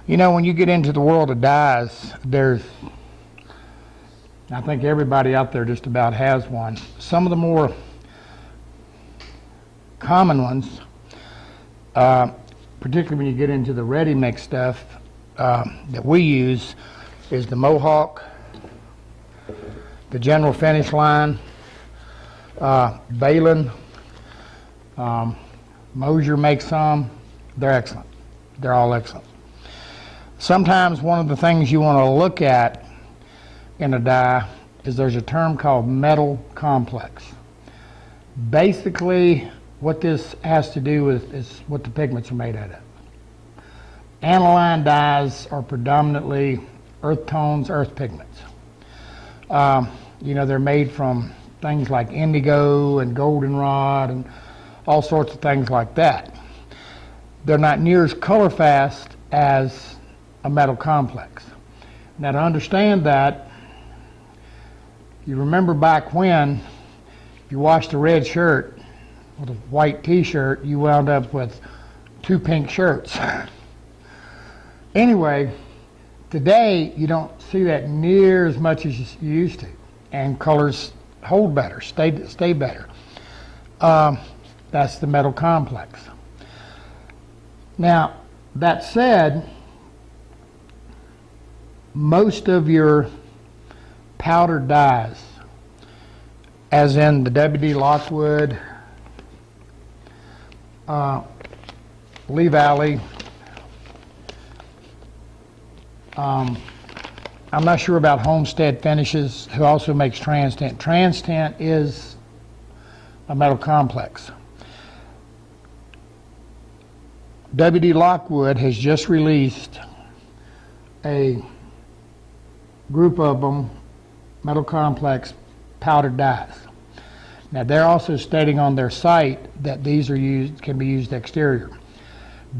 You know, when you get into the world of dyes, I think everybody out there just about has one. Some of the more common ones, particularly when you get into the ready mix stuff that we use, is the Mohawk, the General Finish line, Balin, Mosier makes some. They're excellent. They're all excellent. Sometimes one of the things you want to look at in a dye is there's a term called metal complex. Basically, what this has to do with is what the pigments are made out of. Aniline dyes are predominantly earth tones, earth pigments. You know, they're made from things like indigo and goldenrod and all sorts of things like that. They're not near as color fast as a metal complex. Now, to understand that, you remember back when you washed a red shirt with a white t-shirt, you wound up with 2 pink shirts. Anyway, today you don't see that near as much as you used to, and colors hold better, stay better. That's the metal complex. Now, that said, most of your powdered dyes, as in the WD Lockwood, Lee Valley, I'm not sure about Homestead Finishes, who also makes trans tint. Trans tint is a metal complex. WD Lockwood has just released a group of them, metal complex powdered dyes. Now, they're also stating on their site that these can be used exterior.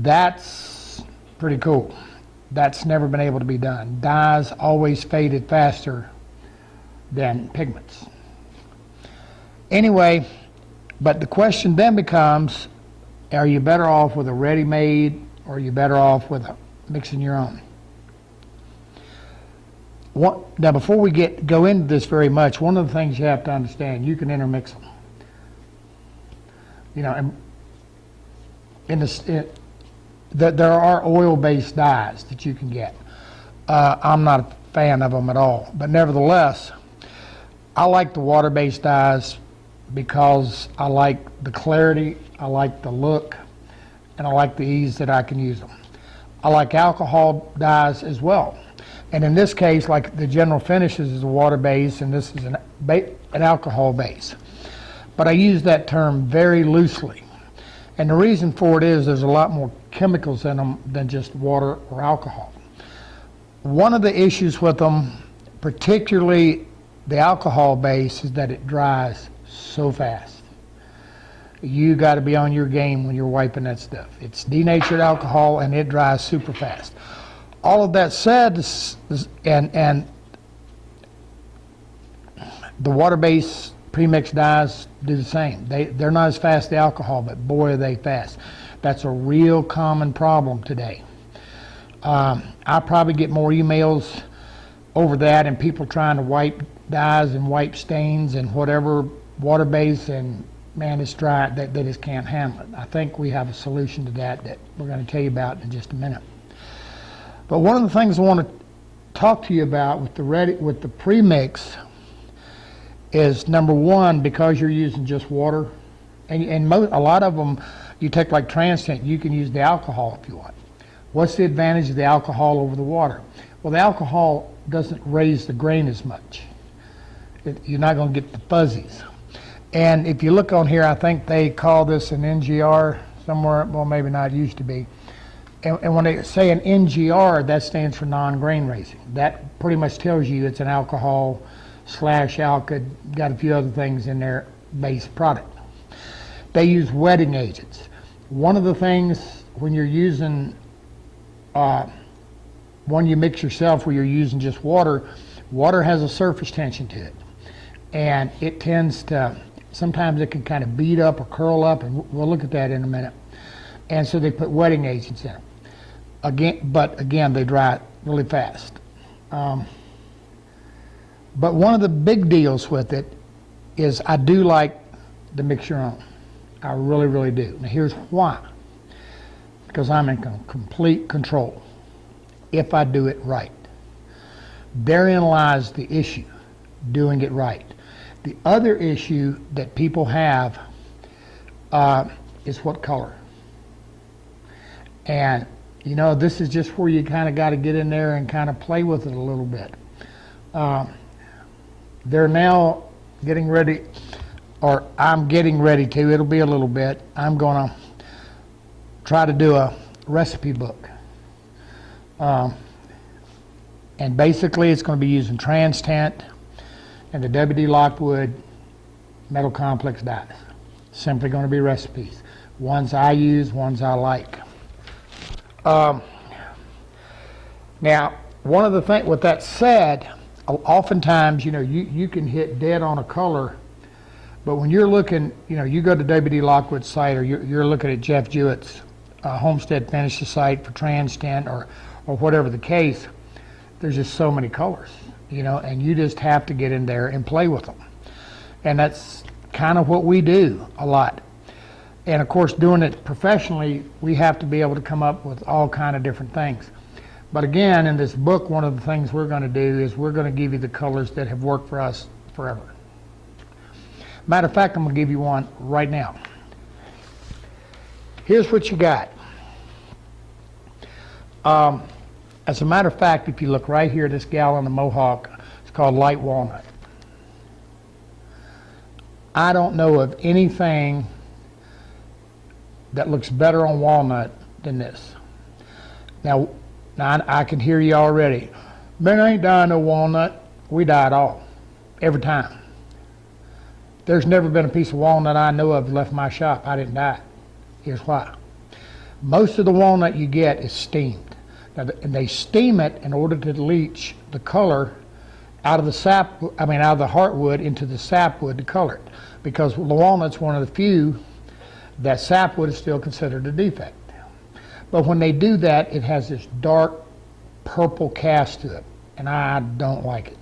That's pretty cool. That's never been able to be done. Dyes always faded faster than pigments. Anyway, but the question then becomes, are you better off with a ready-made, or are you better off with mixing your own? Now, before we go into this very much, one of the things you have to understand, you can intermix them. You know, there are oil-based dyes that you can get. I'm not a fan of them at all, but nevertheless, I like the water-based dyes because I like the clarity, I like the look, and I like the ease that I can use them. I like alcohol dyes as well. And in this case, like the General Finishes is a water base, and this is an alcohol base. But I use that term very loosely. And the reason for it is there's a lot more chemicals in them than just water or alcohol. One of the issues with them, particularly the alcohol base, is that it dries so fast. You got to be on your game when you're wiping that stuff. It's denatured alcohol and it dries super fast. All of that said, and the water-based premixed dyes do the same. They're not as fast as the alcohol, but boy are they fast. That's a real common problem today. I probably get more emails over that and people trying to wipe dyes and wipe stains and whatever water-based, and man, it's dry. They just can't handle it. I think we have a solution to that we're going to tell you about in just a minute. But one of the things I want to talk to you about with the premix is, number one, because you're using just water, and a lot of them, you take like trans tint, you can use the alcohol if you want. What's the advantage of the alcohol over the water? Well, the alcohol doesn't raise the grain as much. You're not going to get the fuzzies. And if you look on here, I think they call this an NGR somewhere. Well, maybe not, it used to be. And when they say an NGR, that stands for non-grain raising. That pretty much tells you it's an alcohol / alkyd, got a few other things in their base product. They use wetting agents. One of the things when you're using, one you mix yourself where you're using just water, water has a surface tension to it. And it tends to, sometimes it can kind of bead up or curl up, and we'll look at that in a minute. And so they put wetting agents in them. Again, they dry really fast. But one of the big deals with it is I do like to mix your own. I really, really do. Now here's why. Because I'm in complete control if I do it right. Therein lies the issue, doing it right. The other issue that people have is what color. And you know, this is just where you kind of got to get in there and kind of play with it a little bit. They're now getting ready, or I'm getting ready to, it'll be a little bit, I'm going to try to do a recipe book. And basically it's going to be using Trans-Tent and the WD Lockwood metal complex dyes. Simply going to be recipes. Ones I use, ones I like. Now, one of the things, with that said, oftentimes, you know, you can hit dead on a color, but when you're looking, you know, you go to WD Lockwood's site, or you're looking at Jeff Jewett's Homestead Finishes site for Trans-Tent or whatever the case, there's just so many colors, you know, and you just have to get in there and play with them. And that's kind of what we do a lot. And of course, doing it professionally, we have to be able to come up with all kind of different things. But again, in this book, one of the things we're going to do is we're going to give you the colors that have worked for us forever. Matter of fact, I'm going to give you one right now. Here's what you got. As a matter of fact, if you look right here, this gal in the mohawk, it's called light walnut. I don't know of anything that looks better on walnut than this. Now I can hear you already. Man, I ain't dyeing no walnut. We dye it all, every time. There's never been a piece of walnut I know of left my shop I didn't dye it. Here's why. Most of the walnut you get is steamed. Now, and they steam it in order to leach the color out of the sap, out of the heartwood into the sapwood to color it. Because the walnut's one of the few that sapwood is still considered a defect. But when they do that, it has this dark purple cast to it, and I don't like it.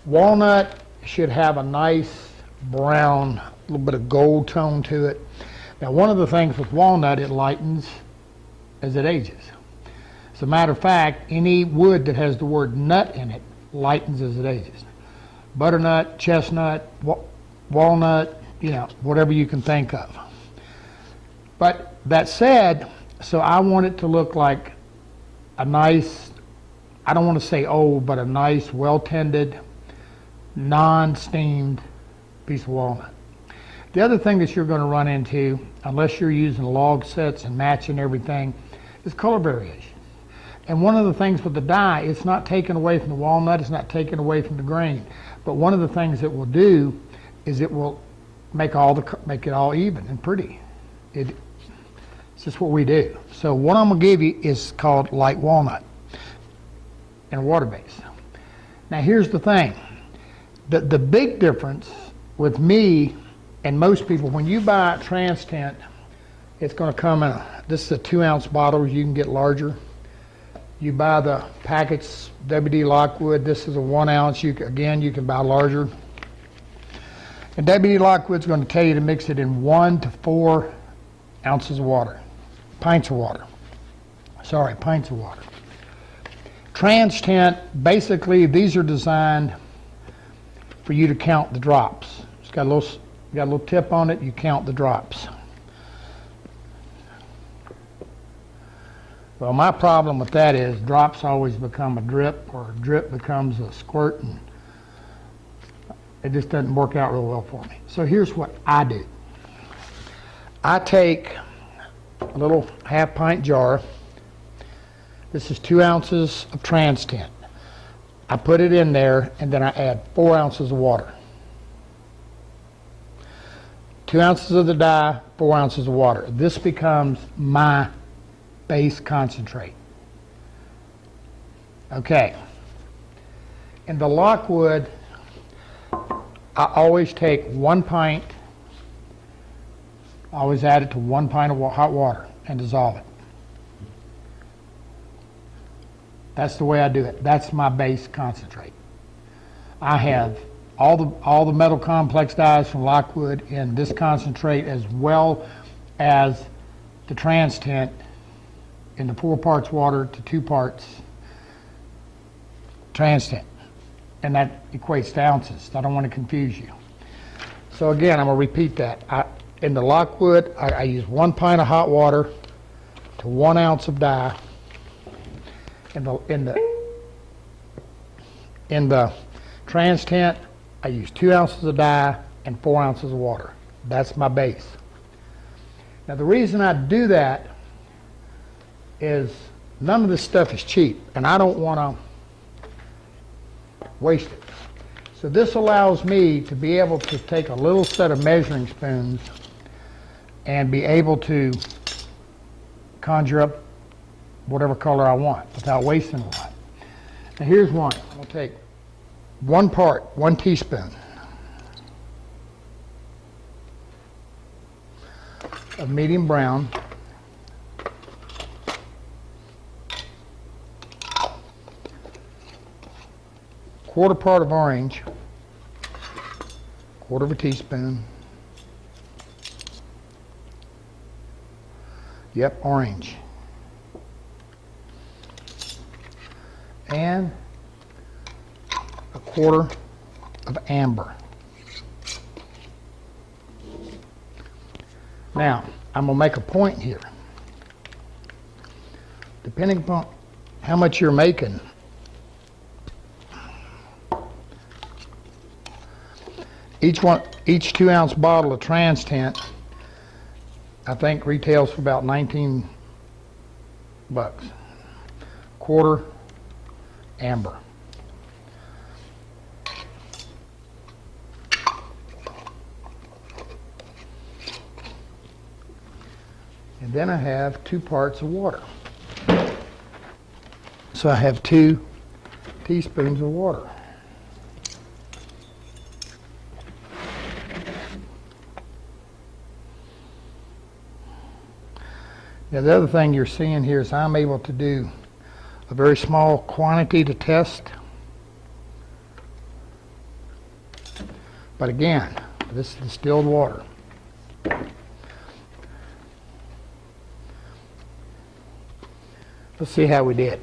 Walnut should have a nice brown, a little bit of gold tone to it. Now, one of the things with walnut, it lightens as it ages. As a matter of fact, any wood that has the word nut in it lightens as it ages. Butternut, chestnut, walnut, you know, whatever you can think of. But that said, so I want it to look like a nice, I don't want to say old, but a nice, well-tended, non-steamed piece of walnut. The other thing that you're going to run into, unless you're using log sets and matching everything, is color variation. And one of the things with the dye, it's not taken away from the walnut, it's not taken away from the grain. But one of the things it will do is it will make it all even and pretty. It's just what we do. So what I'm going to give you is called light walnut and water base. Now here's the thing. The big difference with me and most people, when you buy Trans-Tent, it's going to come in this is a 2-ounce bottle. You can get larger. You buy the packets WD Lockwood. This is a 1 ounce. You can buy larger. And WD Lockwood's going to tell you to mix it in 1 to 4 ounces of water. Pints of water. Sorry, pints of water. Trans-Tent, basically, these are designed for you to count the drops. It's got a little tip on it. You count the drops. Well, my problem with that is drops always become a drip, or a drip becomes a squirt, and it just doesn't work out real well for me. So here's what I do. I take a little half-pint jar. This is 2 ounces of Trans-Tent. I put it in there, and then I add 4 ounces of water. 2 ounces of the dye, 4 ounces of water. This becomes my base concentrate. Okay. In the Lockwood, I always take 1 pint, I always add it to 1 pint of hot water and dissolve it. That's the way I do it. That's my base concentrate. I have all the metal complex dyes from Lockwood in this concentrate, as well as the trans tint in the 4 parts water to 2 parts trans tint. And that equates to ounces. I don't want to confuse you. So again, I'm going to repeat that. In the Lockwood, I use 1 pint of hot water to 1 ounce of dye. In the trans tint, I use 2 ounces of dye and 4 ounces of water. That's my base. Now the reason I do that is none of this stuff is cheap, and I don't want to waste it. So this allows me to be able to take a little set of measuring spoons and be able to conjure up whatever color I want without wasting a lot. Now here's one. I'm going to take 1 teaspoon of medium brown, quarter part of orange, quarter of a teaspoon. Yep, orange. And a quarter of amber. Now, I'm going to make a point here. Depending upon how much you're making, each 2 ounce bottle of trans tint, I think retails for about 19 bucks. Quarter amber. And then I have 2 parts of water. So I have 2 teaspoons of water. Now the other thing you're seeing here is I'm able to do a very small quantity to test. But again, this is distilled water. Let's see how we did.